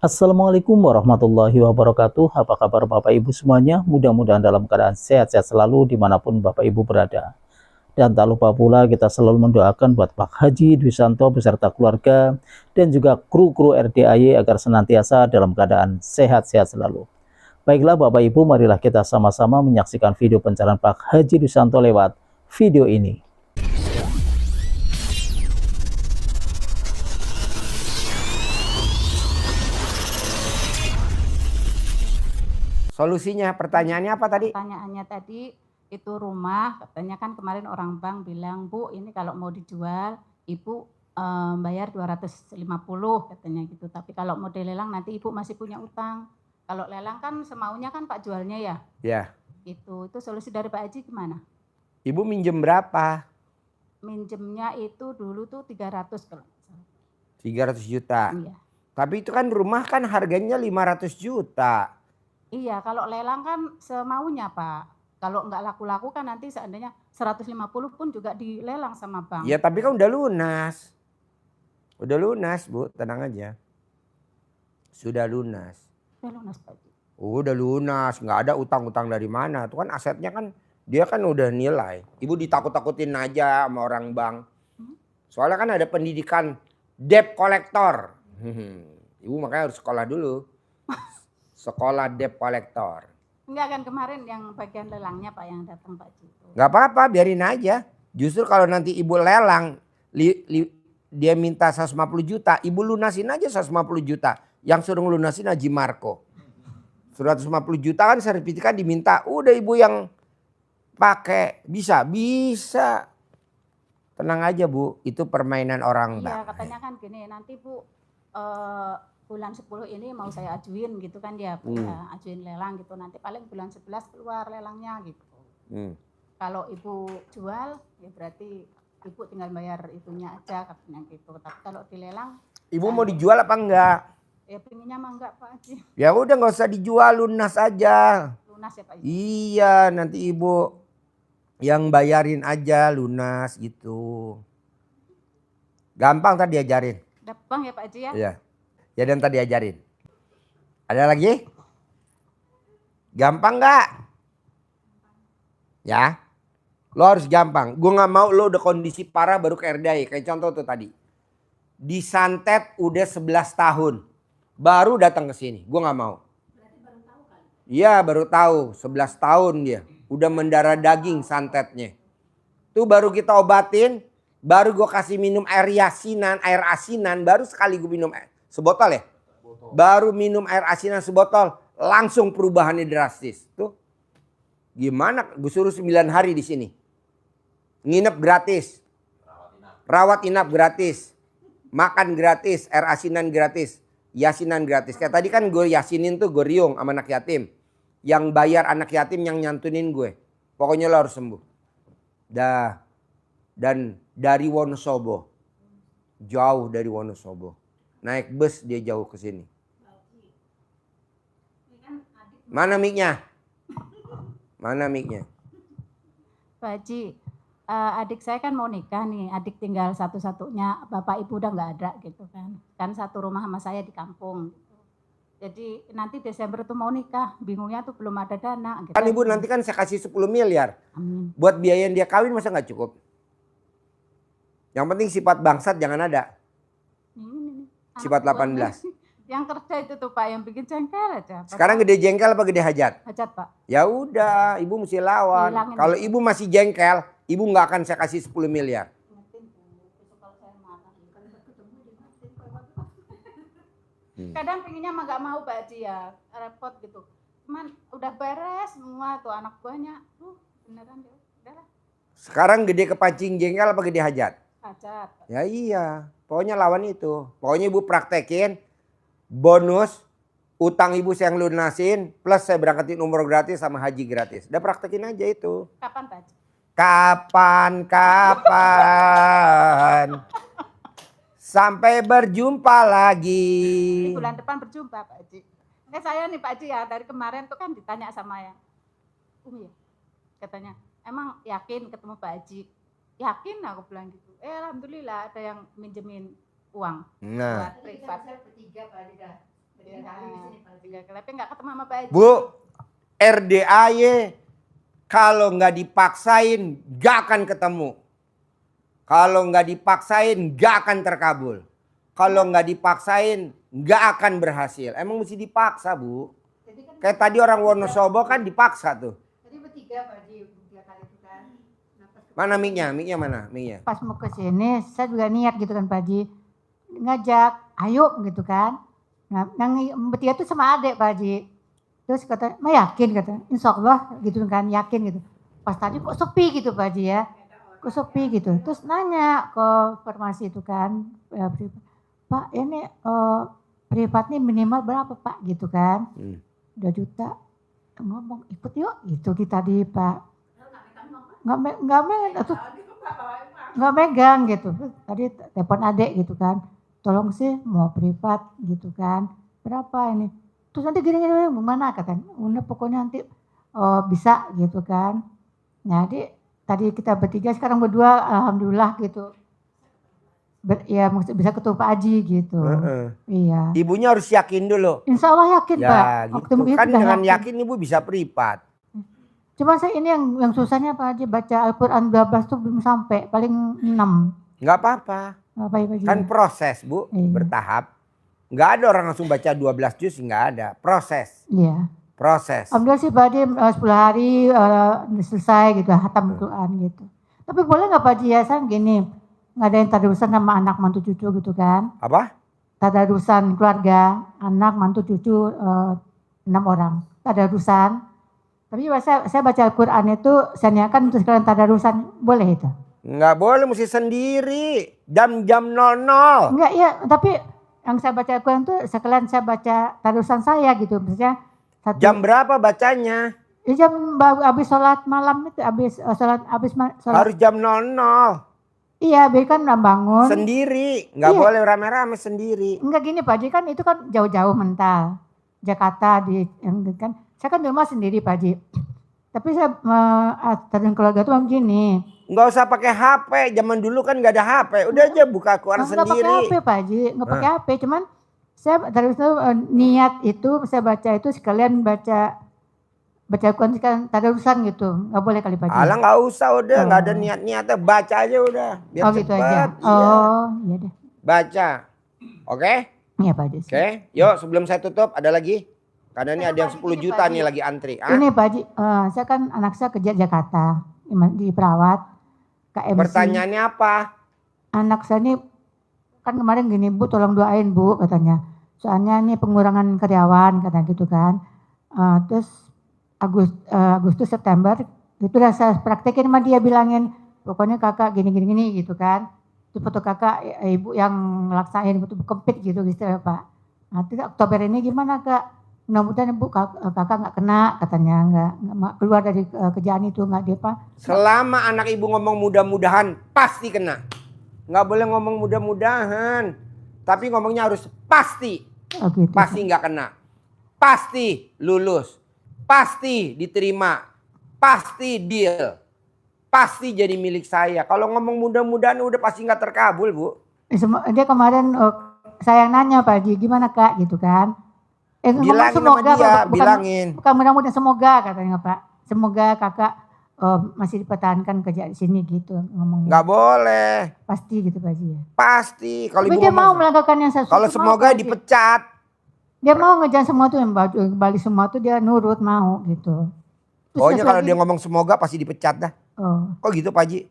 Assalamualaikum warahmatullahi wabarakatuh. Apa kabar Bapak Ibu semuanya? Mudah-mudahan dalam keadaan sehat-sehat selalu dimanapun Bapak Ibu berada. Dan tak lupa pula kita selalu mendoakan buat Pak Haji Dwi Santo beserta keluarga dan juga kru-kru RDAY agar senantiasa dalam keadaan sehat-sehat selalu. Baiklah Bapak Ibu, marilah kita sama-sama menyaksikan video pencarian Pak Haji Dwi Santo lewat video ini. Solusinya, pertanyaannya apa tadi? Pertanyaannya tadi itu rumah, katanya kan kemarin orang bank bilang, Bu ini kalau mau dijual Ibu bayar 250 katanya gitu. Tapi kalau mau dilelang nanti Ibu masih punya utang. Kalau lelang kan semaunya kan Pak jualnya ya. Ya. Itu solusi dari Pak Haji gimana? Ibu minjem berapa? Minjemnya itu dulu tuh 300 kalau 300 juta. Iya. Tapi itu kan rumah kan harganya 500 juta. Iya, kalau lelang kan semaunya Pak. Kalau nggak laku-laku kan nanti seandainya 150 pun juga dilelang sama bank. Ya tapi kan udah lunas. Udah lunas Bu, tenang aja. Sudah lunas. Udah lunas Pak Haji. Udah lunas, nggak ada utang-utang dari mana. Itu kan asetnya kan dia kan udah nilai. Ibu ditakut-takutin aja sama orang bank. Soalnya kan ada pendidikan debt collector. Ibu makanya harus sekolah dulu. Sekolah debt collector. Enggak kan kemarin yang bagian lelangnya Pak yang datang Pak Haji. Nggak apa-apa, biarin aja. Justru kalau nanti ibu lelang, dia minta 150 juta, ibu lunasin aja 150 juta. Yang suruh lunasin Haji Marco. 150 juta kan sertifikat diminta, udah ibu yang pakai. Bisa. Tenang aja Bu, itu permainan orang Iya bank. katanya kan gini, nanti Bu bulan 10 ini mau saya ajuin gitu kan ya, ya ajuin lelang gitu. Nanti paling bulan 11 keluar lelangnya gitu. Kalau Ibu jual ya berarti Ibu tinggal bayar itunya aja katanya gitu. Tapi kalau dilelang. Ibu mau dijual apa enggak? Ya pinginnya mah enggak Pak Haji. Ya udah nggak usah dijual, lunas aja. Lunas ya Pak Haji. Iya, nanti ibu yang bayarin aja lunas gitu. Gampang tadi diajarin. Gampang ya Pak Haji ya? Iya. Ya dan tadi ajarin. Ada lagi? Gampang nggak? Ya. Lo harus gampang. Gue nggak mau lo udah kondisi parah baru ke RDAY. Kayak contoh tuh tadi. Disantet udah 11 tahun. Baru datang ke sini. Gue nggak mau. Iya baru tahu. 11 tahun dia. Udah mendarah daging santetnya. Tuh baru kita obatin. Baru gue kasih minum air asinan. Baru sekali gue minum air. Sebotol ya? Baru minum air asinan sebotol. Langsung perubahannya drastis. Tuh. Gimana? Gue suruh 9 hari di sini. Nginep gratis. Rawat inap gratis. Makan gratis. Air asinan gratis. Yasinan gratis. Kayak tadi kan gue yasinin tuh gue riung sama anak yatim. Yang bayar anak yatim yang nyantunin gue. Pokoknya lo harus sembuh. Dah. Dan dari Wonosobo. Jauh dari Wonosobo. Naik bus dia jauh ke sini. Mana mic-nya? Mana mic-nya? Pak Haji, adik saya kan mau nikah nih, adik tinggal satu-satunya, bapak ibu udah nggak ada gitu kan. Kan satu rumah sama saya di kampung. Jadi nanti Desember tuh mau nikah, bingungnya tuh belum ada dana. Gitu. Kan ibu nanti kan saya kasih 10 miliar. Amin. Buat biayain dia kawin masa nggak cukup? Yang penting sifat bangsat jangan ada. Ini, Sifat 18. Yang kerja itu tuh Pak, yang bikin jengkel aja. Sekarang gede jengkel apa gede hajat? Hajat Pak. Ya udah, ibu mesti lawan. Hilangin Kalau itu. ibu masih jengkel, ibu nggak akan saya kasih 10 miliar. Kadang pinginnya mah nggak mau Pak Haji ya, repot gitu. Cuman udah beres semua tuh anak buahnya, beneran deh, udahlah. Sekarang gede kepancing jengkel apa gede hajat? Hajat. Ya iya, pokoknya lawan itu. Pokoknya ibu praktekin bonus utang ibu saya yang lunasin plus saya berangkatin umroh gratis sama haji gratis. Udah praktekin aja itu. Kapan Pak Haji? Kapan? Sampai berjumpa lagi. Di bulan depan berjumpa Pak Haji. Saya nih Pak Haji ya, dari kemarin tuh kan ditanya sama ya, Umi ya, katanya, emang yakin ketemu Pak Haji? Yakin aku bilang gitu. Alhamdulillah ada yang minjemin uang. Nah. Buat privat. Bertiga Pak Haji dah. Tapi nggak ketemu sama Pak Haji. Bu, RDAY kalau nggak dipaksain nggak akan ketemu. Kalau nggak dipaksain nggak akan terkabul. Kalau nggak dipaksain nggak akan berhasil. Emang mesti dipaksa, Bu. Kayak tadi orang Wonosobo kan dipaksa tuh. Tadi bertiga Pak Haji, 3 kali itu kan. Mana mic-nya? Mic-nya mana? Mic-nya. Pas mau ke sini saya juga niat gitu kan Pak Haji. Ngajak, ayo gitu kan. Nah, yang bertiga itu sama adik Pak Haji. Terus kata, "Ma yakin?" kata. "Insya Allah," gitu kan, yakin gitu. Pas tadi kok sepi gitu Pak Haji ya. Kok sepi gitu. Terus nanya ke farmasi itu kan, "Pak ini privat nih minimal berapa Pak?" gitu kan. 2 juta. Ngomong ikut yuk gitu kita di Pak. Nggak megang gitu. Tadi telepon adik gitu kan. "Tolong sih mau privat gitu kan. Berapa ini?" Terus nanti gini-gini gimana katanya. Udah pokoknya nanti bisa gitu kan. Nah jadi tadi kita bertiga sekarang berdua alhamdulillah gitu. Ya bisa ketemu Pak Haji gitu. Iya. Ibunya harus yakin dulu. Insya Allah yakin Ya Pak. gitu. Kan dengan yakin ibu bisa privat. Cuma saya ini yang susahnya Pak Haji baca Al-Quran 12 tuh belum sampai. Paling 6. Nggak apa-apa. Kan proses Bu. Bertahap. Nggak ada orang langsung baca 12 juz. Nggak ada. Proses. Iya. Proses. Alhamdulillah sih Pak Haji 10 hari selesai gitu. Hatam Al-Quran gitu. Tapi boleh nggak Pak Haji ya saya gini. Ngadain tadarusan sama anak mantu cucu gitu kan. Apa? Tadarusan keluarga. Anak mantu cucu 6 orang. Tadarusan. Tapi saya baca Al-Quran itu saya niatkan untuk sekalian tadarusan. Boleh itu? Nggak boleh, mesti sendiri. Jam-jam 00. Enggak ya, tapi yang saya baca Al-Quran itu sekalian saya baca tadarusan saya gitu. Misalnya jam berapa bacanya? Ya jam habis sholat malam itu, habis sholat. Harus jam 00. Iya, biar kan bangun. Sendiri, nggak boleh rame-rame sendiri. Enggak gini Pak Haji kan itu kan jauh-jauh mental. Jakarta kan. Saya kan di rumah sendiri Pak Haji. Tapi saya tadi keluarga tuh begini. Nggak usah pakai HP. Zaman dulu kan nggak ada HP. Udah aja buka Quran sendiri. Nggak pakai HP Pak Haji, nggak pakai HP. Cuman saya dari itu niat itu saya baca itu sekalian baca Quran sekalian tadarusan gitu. Nggak boleh kali Pak Haji. Alah nggak usah udah, nggak ada niat-niatnya. Baca aja udah. Biar cepet. Gitu aja. Iya. Iya deh. Baca. Oke? Iya Pak Haji. Oke. Yuk sebelum saya tutup ada lagi. Karena ini ada yang 10 juta nih lagi antri. Ini Pak Haji, saya kan anak saya kerja di Jakarta. Di perawat. KMC. Pertanyaannya apa? Anak saya ini kan kemarin gini, "Bu tolong doain Bu," katanya. Soalnya ini pengurangan karyawan katanya gitu kan. Terus Agustus September itu udah saya praktekin sama dia bilangin, "Pokoknya kakak gini gitu kan." Itu foto kakak ibu yang ngelaksain itu kempit gitu Pak. Nah, terus Oktober ini gimana Kak? Mudah-mudahan Bu kakak nggak kena katanya, nggak keluar dari kerjaan itu nggak dia Pak. Selama anak ibu ngomong mudah-mudahan pasti kena. Nggak boleh ngomong mudah-mudahan. Tapi ngomongnya harus pasti. Oh, gitu. Pasti nggak kena. Pasti lulus. Pasti diterima. Pasti deal. Pasti jadi milik saya. Kalau ngomong mudah-mudahan udah pasti nggak terkabul Bu. Dia kemarin saya nanya Pak Haji gimana Kak gitu kan. Bilangin semoga, sama dia, bukan, bilangin. Bukan mudah-mudahan semoga katanya Pak. Semoga kakak masih dipertahankan kerja di sini gitu ngomongnya. Nggak boleh. Pasti gitu Pak Haji ya. Pasti. Kalau Tapi dia mau melakukan yang sesuatu. Kalau semoga dipecat. Dia mau ngejalan semua tuh yang balik semua tuh dia nurut mau gitu. Pokoknya kalau dia ngomong semoga pasti dipecat dah. Kok gitu Pak Haji?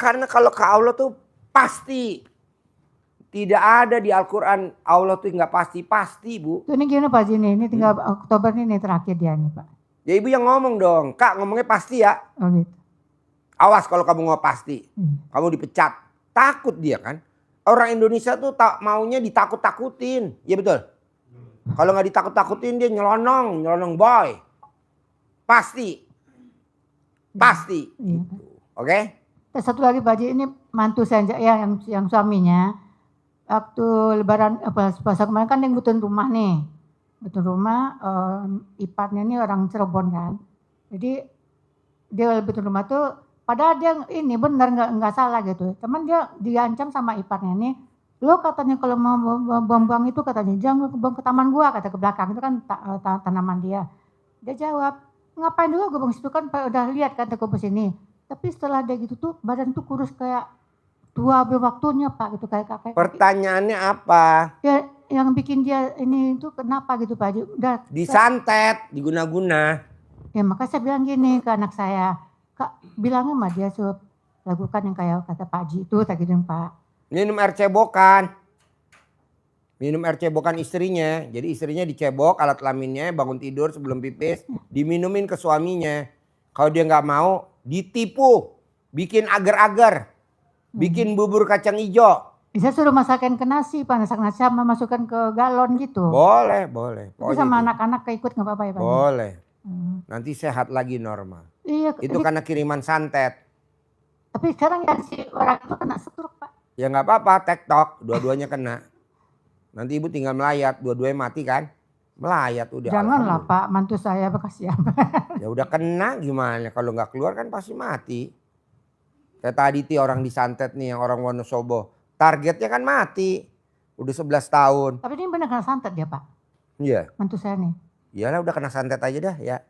Karena kalau ke Allah tuh pasti. Tidak ada di Al-Quran Allah tuh nggak pasti Bu. Ini gimana Pak Haji ini tinggal Oktober ini terakhir dia nih Pak. Ya ibu yang ngomong dong, Kak ngomongnya pasti ya. Oh gitu. Awas kalau kamu ngomong pasti, kamu dipecat. Takut dia kan. Orang Indonesia tuh maunya ditakut-takutin, ya betul. Kalau nggak ditakut-takutin dia nyelonong boy. Pasti. Iya. Oke? Satu lagi Pak Haji ini mantu saya yang suaminya. Waktu lebaran puasa kemarin kan dia butuhin rumah nih. Butuhin rumah, iparnya ini orang Cirebon kan. Jadi dia butuhin rumah tuh padahal dia ini benar nggak salah gitu. Cuman dia diancam sama iparnya ini Lo katanya kalau mau buang-buang itu katanya jangan buang ke taman gua, kata ke belakang itu kan tanaman dia. Dia jawab, ngapain dulu gue bang situ kan udah lihat kan teko sini. Tapi setelah dia gitu tuh badan tuh kurus kayak tua belum waktunya Pak gitu kayak kakek. Pertanyaannya apa? Ya yang bikin dia ini itu kenapa gitu Pak Haji? Udah Disantet, diguna-guna. ya makanya saya bilang gini ke anak saya, Kak bilang sama dia suruh lakukan yang kayak kata Pak Haji itu tadi Pak. Minum air cebokan. Minum air cebokan istrinya. Jadi istrinya dicebok alat kelaminnya, bangun tidur sebelum pipis, diminumin ke suaminya. Kalau dia nggak mau, ditipu, bikin agar-agar, bikin bubur kacang hijau. Bisa suruh masakin ke nasi, Pak, masak nasi sama masukkan ke galon gitu. Boleh, boleh. Itu sama anak-anak keikut nggak apa-apa ya Pak? Boleh. Nanti sehat lagi normal. Iya. Itu karena kiriman santet. Tapi sekarang ya si orang itu kena stroke Pak. Ya nggak apa-apa, tektok, dua-duanya kena. Nanti ibu tinggal melayat, dua-duanya mati kan? Melayat udah. Janganlah Pak, mantu saya bekasi apa? Ya udah kena gimana? Kalau nggak keluar kan pasti mati. Kayak tadi ti orang disantet nih, yang orang Wonosobo. Targetnya kan mati. Udah 11 tahun. Tapi ini benar kena santet dia Pak? Iya. Mantu saya nih. Iyalah udah kena santet aja dah ya.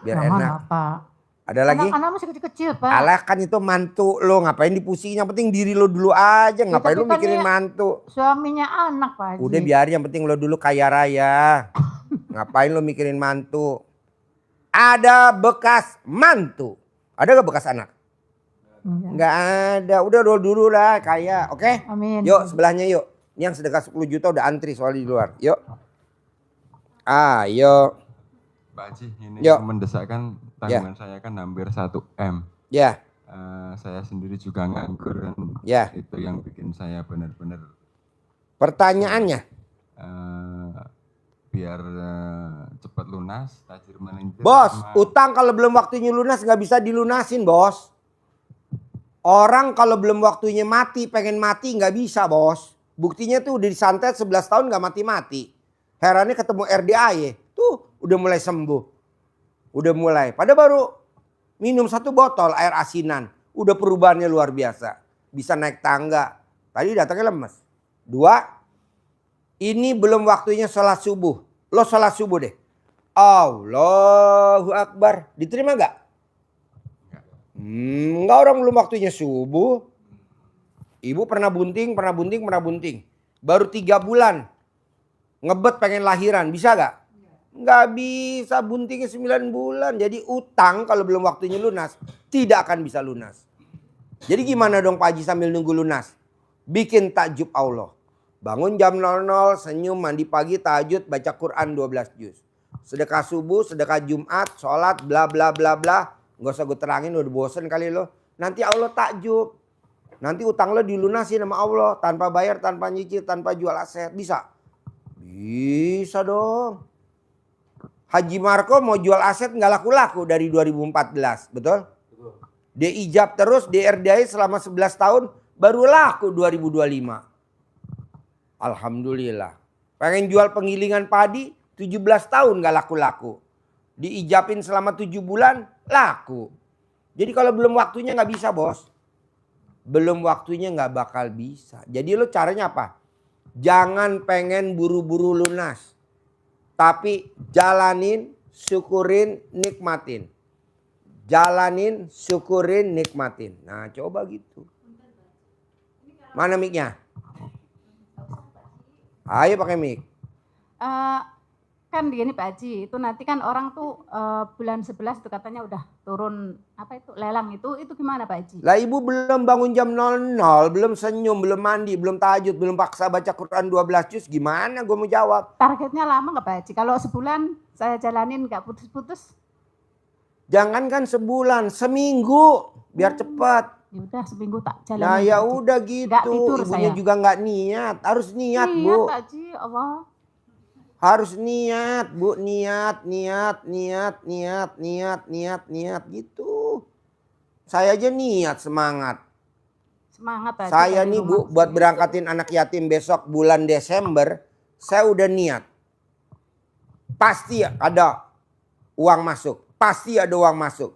Biar Jangan enak. lah, Pak. Ada lagi? Anak-anak masih kecil-kecil Pak. Alah kan itu mantu lo, ngapain dipusingin, yang penting diri lo dulu aja, ngapain lo mikirin mantu. Suaminya anak Pak Haji. Udah biar yang penting lo dulu kaya raya. Ngapain lo mikirin mantu. Ada bekas mantu. Ada gak bekas anak? Enggak ada, udah dulu lah kaya, oke? Amin. Yuk sebelahnya yuk. Ini yang sedekah 10 juta udah antri soalnya di luar, yuk. Ayo. Pak Haji, ini Yo. mendesakkan tanggungan saya kan hampir 1 M. Ya. Saya sendiri juga nganggur dan Ya. itu yang bikin saya benar-benar Pertanyaannya. Biar cepat lunas, tajir melintir. Bos, utang kalau belum waktunya lunas nggak bisa dilunasin bos. Orang kalau belum waktunya mati, pengen mati nggak bisa bos. Buktinya tuh udah disantet 11 tahun nggak mati-mati. Herannya ketemu RDAY, tuh udah mulai sembuh. Udah mulai. Pada baru minum 1 botol air asinan. Udah perubahannya luar biasa. Bisa naik tangga. Tadi datangnya lemes. 2, ini belum waktunya sholat subuh. Lo sholat subuh deh. Allahu Akbar. Diterima gak? Enggak, orang belum waktunya subuh. Ibu pernah bunting. Baru 3 bulan. Ngebet pengen lahiran. Bisa gak? Nggak bisa, buntingnya 9 bulan. Jadi utang kalau belum waktunya lunas, tidak akan bisa lunas. Jadi gimana dong Pak Haji sambil nunggu lunas? Bikin takjub Allah. Bangun jam 00, senyum, mandi pagi, tahajud, baca Quran 12 juz. Sedekah subuh, sedekah Jumat, sholat, bla bla bla bla. Nggak usah gue terangin, udah bosen kali lo. Nanti Allah takjub. Nanti utang lo dilunasin sama Allah. Tanpa bayar, tanpa nyicil, tanpa jual aset. Bisa? Bisa dong. Haji Marco mau jual aset nggak laku-laku dari 2014, betul? Dia ijab terus di RDI selama 11 tahun, baru laku 2025. Alhamdulillah. Pengen jual penggilingan padi, 17 tahun nggak laku-laku. Diijabin selama 7 bulan, laku. Jadi kalau belum waktunya nggak bisa bos. Belum waktunya nggak bakal bisa. Jadi lo caranya apa? Jangan pengen buru-buru lunas. Tapi jalanin, syukurin, nikmatin. Jalanin, syukurin, nikmatin. Nah coba gitu. Mana mic-nya? Ayo pakai mic. Kan gini Pak Haji, itu nanti kan orang tuh bulan 11 itu katanya udah turun apa itu lelang itu gimana Pak Haji? Lah ibu belum bangun jam 00, belum senyum, belum mandi, belum tahajud, belum paksa baca Quran 12 juz, gimana gue mau jawab? Targetnya lama nggak Pak Haji? Kalau sebulan saya jalanin nggak putus-putus? Jangankan sebulan, seminggu biar cepat. Ya udah seminggu tak jalanin. Nah ya udah gitu, Nggak tidur ibunya saya. juga nggak niat, harus niat Bu. Pak Haji, Allah. Harus niat Bu, niat gitu. Saya aja niat semangat. Semangat Pak Haji. Saya nih Bu buat berangkatin anak yatim besok bulan Desember, saya udah niat. Pasti ada uang masuk, pasti ada uang masuk.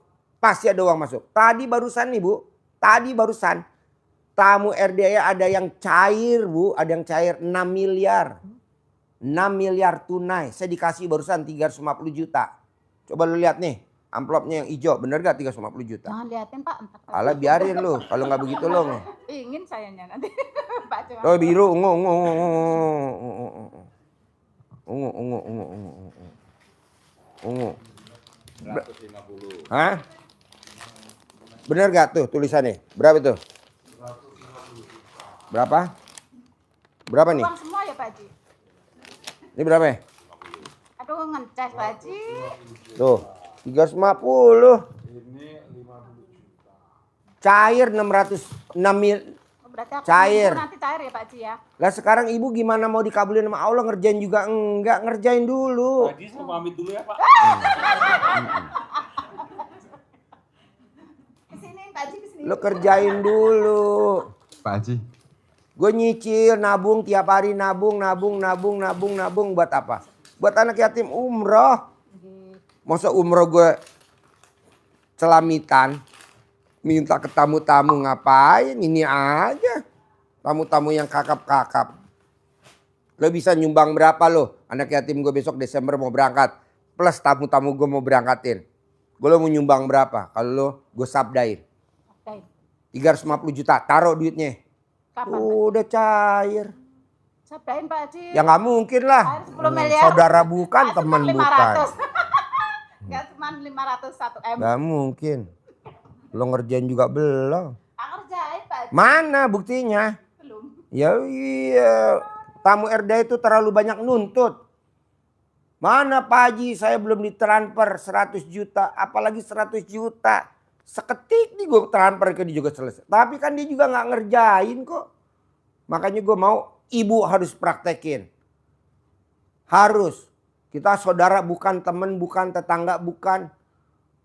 Tadi barusan nih Bu, tamu RDA ada yang cair Bu, ada yang cair 6 miliar. 6 miliar tunai. Saya dikasih barusan 350 juta. Coba lu lihat nih, amplopnya yang hijau. Bener gak 350 juta? Jangan liatin Pak. Alah biarin lu, kalau nggak begitu lo. Ingin sayanya nanti. Pak cuma. Oh biru, ungu. Ungu. 150. Hah? Bener gak tuh tulisannya? Berapa tuh? Berapa? Berapa nih? Uang semua ya Pak Haji. Ini berapa ya? Aduh ngecas Pak Haji. Tuh, 350. Cair 6 mil. Berarti aku Cair. nanti cair ya Pak Haji ya. Lah sekarang ibu gimana mau dikabulin sama Allah, ngerjain juga enggak, ngerjain dulu. Tadi saya pamit dulu ya Pak. Kesini Pak Haji kesini. Lo kerjain dulu. Pak Haji, Gue nyicil, nabung tiap hari, nabung buat apa? Buat anak yatim umroh. Masa umroh gue celamitan, minta ke tamu-tamu ngapain? Ini aja, tamu-tamu yang kakap-kakap. Lo bisa nyumbang berapa lo? Anak yatim gue besok Desember mau berangkat, plus tamu-tamu gue mau berangkatin. Gue lo mau nyumbang berapa? Kalau lo gue sabdain. Oke. 350 juta, taruh duitnya. Kapan? Udah cair. Sabdain Pak Haji. Ya nggak mungkin lah. Cair 10 miliar. Saudara bukan, Pak, teman cuma bukan. 500. Gak cuma 501 M. Nggak mungkin. Lo ngerjain juga belum. Ngerjain Pak Haji. Mana buktinya? Belum. Ya iya. Tamu RDA itu terlalu banyak nuntut. Mana Pak Haji, saya belum ditransfer 100 juta. Apalagi 100 juta. Seketik nih gue transfer ke dia juga selesai. Tapi kan dia juga nggak ngerjain kok. Makanya gue mau ibu harus praktekin. Harus. Kita saudara bukan, teman bukan, tetangga bukan.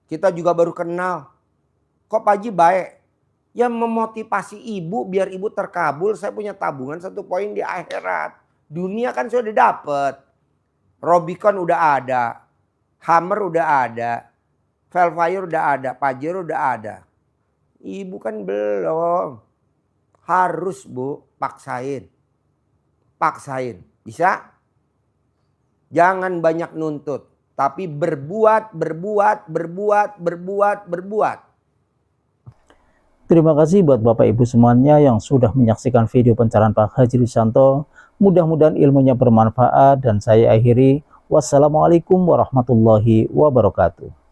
Kita juga baru kenal. Kok Pak Haji baik? Ya memotivasi ibu biar ibu terkabul. Saya punya tabungan 1 poin di akhirat. Dunia kan sudah dapet. Robicon udah ada. Hammer udah ada. Velfire udah ada. Pajero udah ada. Ibu kan belum. Harus Bu, paksain. Paksain. Bisa? Jangan banyak nuntut. Tapi berbuat. Terima kasih buat Bapak Ibu semuanya yang sudah menyaksikan video pencerahan Pak Haji Rudianto. Mudah-mudahan ilmunya bermanfaat dan saya akhiri. Wassalamualaikum warahmatullahi wabarakatuh.